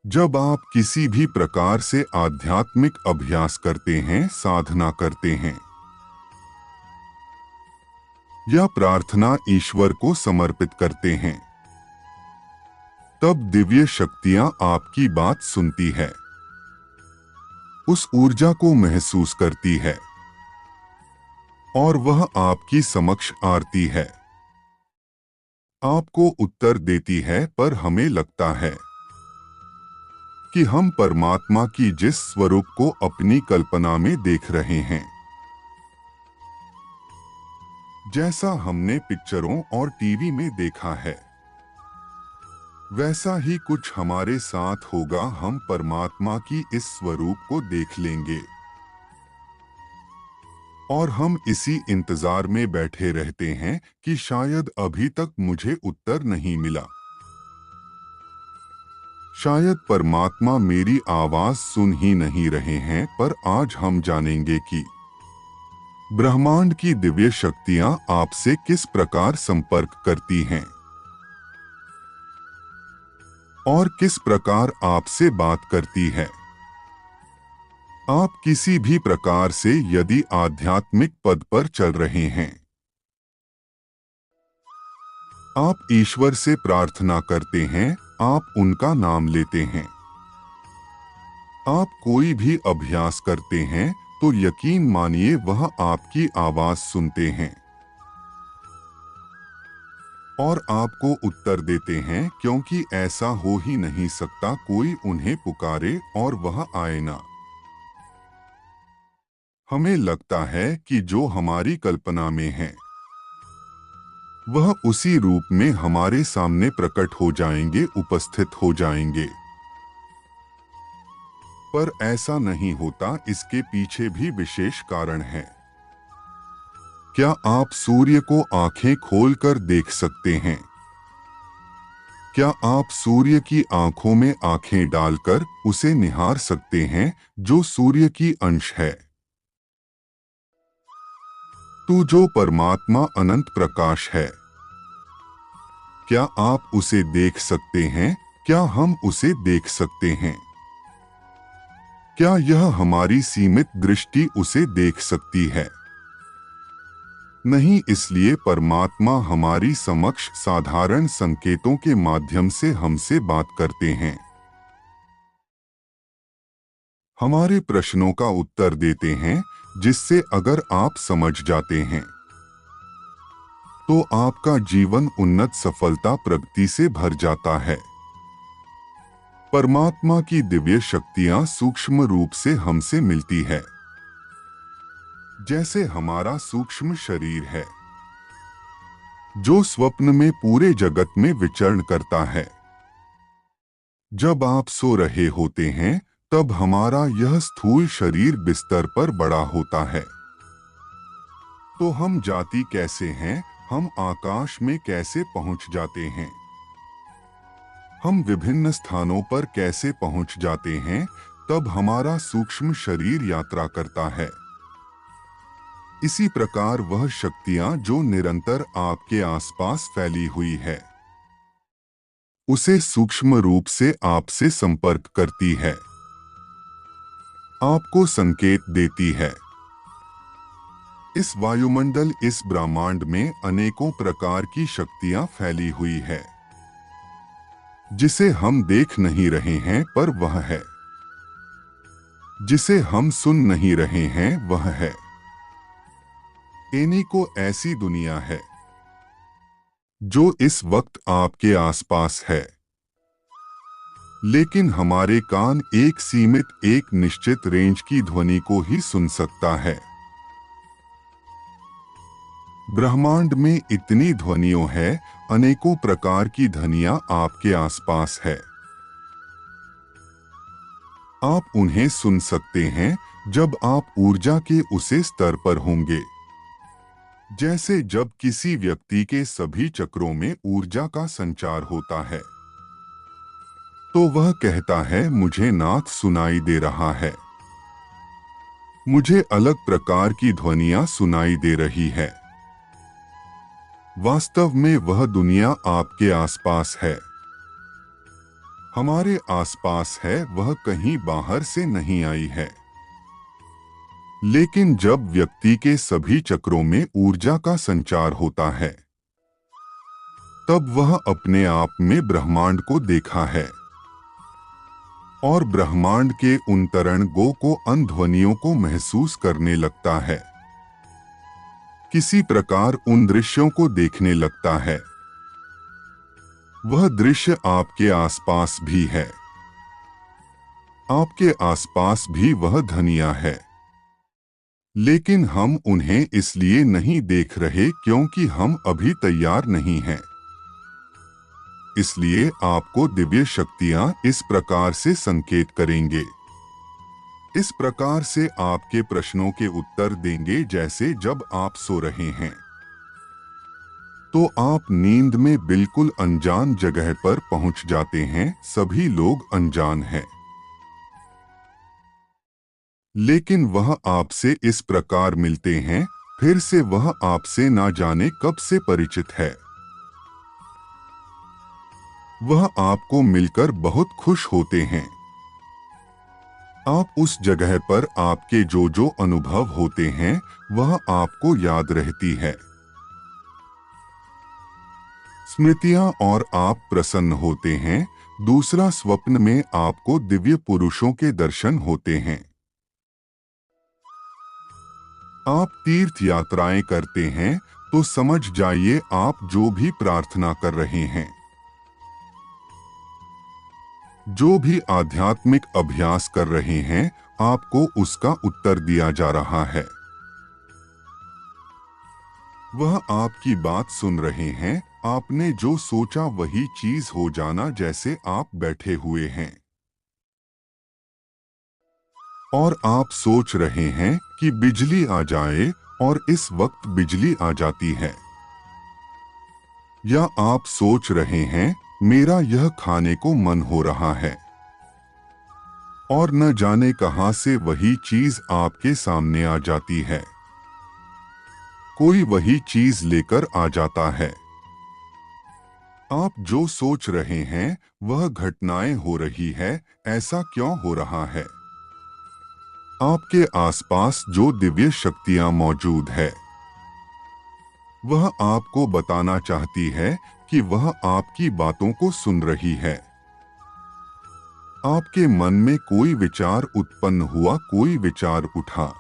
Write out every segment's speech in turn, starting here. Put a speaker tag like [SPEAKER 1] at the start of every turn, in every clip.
[SPEAKER 1] जब आप किसी भी प्रकार से आध्यात्मिक अभ्यास करते हैं, साधना करते हैं या प्रार्थना ईश्वर को समर्पित करते हैं, तब दिव्य शक्तियां आपकी बात सुनती है, उस ऊर्जा को महसूस करती है और वह आपकी समक्ष आती है, आपको उत्तर देती है। पर हमें लगता है कि हम परमात्मा की जिस स्वरूप को अपनी कल्पना में देख रहे हैं, जैसा हमने पिक्चरों और टीवी में देखा है, वैसा ही कुछ हमारे साथ होगा। हम परमात्मा की इस स्वरूप को देख लेंगे और हम इसी इंतजार में बैठे रहते हैं कि शायद अभी तक मुझे उत्तर नहीं मिला, शायद परमात्मा मेरी आवाज सुन ही नहीं रहे हैं। पर आज हम जानेंगे कि ब्रह्मांड की दिव्य शक्तियां आपसे किस प्रकार संपर्क करती हैं और किस प्रकार आपसे बात करती है। आप किसी भी प्रकार से यदि आध्यात्मिक पद पर चल रहे हैं, आप ईश्वर से प्रार्थना करते हैं, आप उनका नाम लेते हैं, आप कोई भी अभ्यास करते हैं, तो यकीन मानिए वह आपकी आवाज सुनते हैं और आपको उत्तर देते हैं, क्योंकि ऐसा हो ही नहीं सकता कोई उन्हें पुकारे और वह आए ना। हमें लगता है कि जो हमारी कल्पना में है वह उसी रूप में हमारे सामने प्रकट हो जाएंगे, उपस्थित हो जाएंगे, पर ऐसा नहीं होता। इसके पीछे भी विशेष कारण है। क्या आप सूर्य को आंखें खोलकर देख सकते हैं? क्या आप सूर्य की आंखों में आंखें डालकर उसे निहार सकते हैं, जो सूर्य की अंश है? तू जो परमात्मा अनंत प्रकाश है, क्या आप उसे देख सकते हैं? क्या हम उसे देख सकते हैं? क्या यह हमारी सीमित दृष्टि उसे देख सकती है? नहीं, इसलिए परमात्मा हमारी समक्ष साधारण संकेतों के माध्यम से हमसे बात करते हैं, हमारे प्रश्नों का उत्तर देते हैं, जिससे अगर आप समझ जाते हैं तो आपका जीवन उन्नत सफलता प्रगति से भर जाता है। परमात्मा की दिव्य शक्तियां सूक्ष्म रूप से हमसे मिलती है, जैसे हमारा सूक्ष्म शरीर है जो स्वप्न में पूरे जगत में विचरण करता है। जब आप सो रहे होते हैं, तब हमारा यह स्थूल शरीर बिस्तर पर बड़ा होता है। तो हम जाती कैसे हैं? हम आकाश में कैसे पहुंच जाते हैं? हम विभिन्न स्थानों पर कैसे पहुंच जाते हैं? तब हमारा सूक्ष्म शरीर यात्रा करता है। इसी प्रकार वह शक्तियां जो निरंतर आपके आसपास फैली हुई है, उसे सूक्ष्म रूप से आपसे संपर्क करती है, आपको संकेत देती है। इस वायुमंडल, इस ब्रह्मांड में अनेकों प्रकार की शक्तियां फैली हुई है, जिसे हम देख नहीं रहे हैं पर वह है, जिसे हम सुन नहीं रहे हैं वह है। अनेकों ऐसी दुनिया है जो इस वक्त आपके आसपास है, लेकिन हमारे कान एक सीमित, एक निश्चित रेंज की ध्वनि को ही सुन सकता है। ब्रह्मांड में इतनी ध्वनियों है, अनेकों प्रकार की ध्वनियां आपके आसपास है। आप उन्हें सुन सकते हैं जब आप ऊर्जा के उसे स्तर पर होंगे, जैसे जब किसी व्यक्ति के सभी चक्रों में ऊर्जा का संचार होता है, तो वह कहता है, मुझे नाद सुनाई दे रहा है, मुझे अलग प्रकार की ध्वनियां सुनाई दे रही है। वास्तव में वह दुनिया आपके आसपास है। हमारे आसपास है वह कहीं बाहर से नहीं आई है। लेकिन जब व्यक्ति के सभी चक्रों में ऊर्जा का संचार होता है, तब वह अपने आप में ब्रह्मांड को देखा है और ब्रह्मांड के उन तरंगों को, उन ध्वनियों को महसूस करने लगता है। किसी प्रकार उन दृश्यों को देखने लगता है। वह दृश्य आपके आसपास भी है। आपके आसपास भी वह ध्वनियां है, लेकिन हम उन्हें इसलिए नहीं देख रहे क्योंकि हम अभी तैयार नहीं हैं। इसलिए आपको दिव्य शक्तियां इस प्रकार से संकेत करेंगे, इस प्रकार से आपके प्रश्नों के उत्तर देंगे। जैसे जब आप सो रहे हैं तो आप नींद में बिल्कुल अनजान जगह पर पहुंच जाते हैं। सभी लोग अनजान हैं, लेकिन वह आपसे इस प्रकार मिलते हैं, फिर से वह आपसे ना जाने कब से परिचित है। वह आपको मिलकर बहुत खुश होते हैं। आप उस जगह पर आपके जो जो अनुभव होते हैं वह आपको याद रहती है, स्मृतियां, और आप प्रसन्न होते हैं। दूसरा, स्वप्न में आपको दिव्य पुरुषों के दर्शन होते हैं। आप तीर्थ यात्राएं करते हैं तो समझ जाइए आप जो भी प्रार्थना कर रहे हैं, जो भी आध्यात्मिक अभ्यास कर रहे हैं, आपको उसका उत्तर दिया जा रहा है। वह आपकी बात सुन रहे हैं। आपने जो सोचा वही चीज हो जाना। जैसे आप बैठे हुए हैं और आप सोच रहे हैं कि बिजली आ जाए और इस वक्त बिजली आ जाती है, या आप सोच रहे हैं मेरा यह खाने को मन हो रहा है, और न जाने कहां से वही चीज आपके सामने आ जाती है। कोई वही चीज लेकर आ जाता है। आप जो सोच रहे हैं वह घटनाएं हो रही है। ऐसा क्यों हो रहा है? आपके आसपास जो दिव्य शक्तियां मौजूद है वह आपको बताना चाहती है कि वह आपकी बातों को सुन रही है। आपके मन में कोई विचार उत्पन्न हुआ, कोई विचार उठा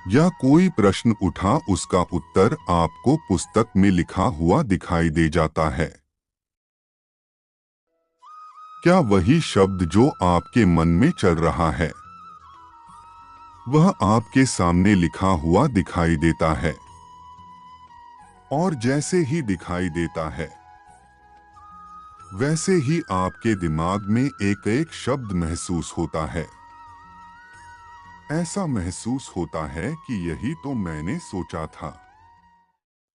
[SPEAKER 1] या कोई प्रश्न उठा, उसका उत्तर आपको पुस्तक में लिखा हुआ दिखाई दे जाता है। क्या वही शब्द जो आपके मन में चल रहा है वह आपके सामने लिखा हुआ दिखाई देता है? और जैसे ही दिखाई देता है वैसे ही आपके दिमाग में एक एक शब्द महसूस होता है। ऐसा महसूस होता है कि यही तो मैंने सोचा था।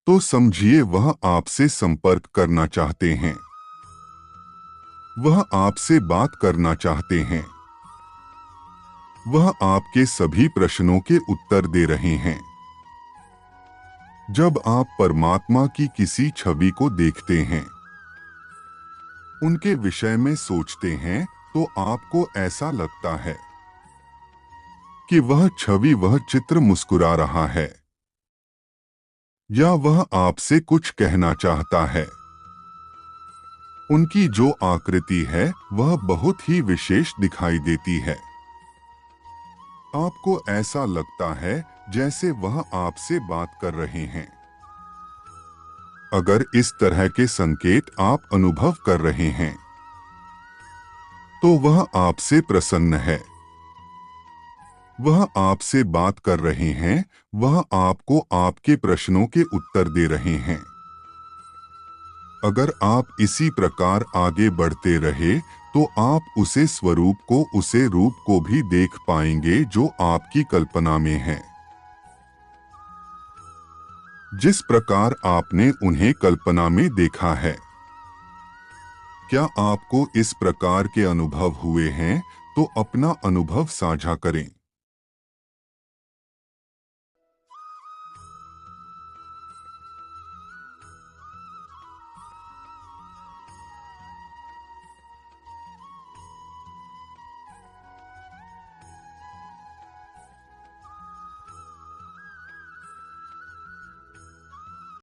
[SPEAKER 1] तो समझिए वह आपसे संपर्क करना चाहते हैं, वह आपसे बात करना चाहते हैं, वह आपके सभी प्रश्नों के उत्तर दे रहे हैं। जब आप परमात्मा की किसी छवि को देखते हैं, उनके विषय में सोचते हैं, तो आपको ऐसा लगता है कि वह छवि, वह चित्र मुस्कुरा रहा है या वह आपसे कुछ कहना चाहता है। उनकी जो आकृति है वह बहुत ही विशेष दिखाई देती है। आपको ऐसा लगता है जैसे वह आपसे बात कर रहे हैं। अगर इस तरह के संकेत आप अनुभव कर रहे हैं तो वह आपसे प्रसन्न है, वह आपसे बात कर रहे हैं, वह आपको आपके प्रश्नों के उत्तर दे रहे हैं। अगर आप इसी प्रकार आगे बढ़ते रहे तो आप उसे स्वरूप को, उसे रूप को भी देख पाएंगे जो आपकी कल्पना में है। जिस प्रकार आपने उन्हें कल्पना में देखा है। क्या आपको इस प्रकार के अनुभव हुए हैं? तो अपना अनुभव साझा करें।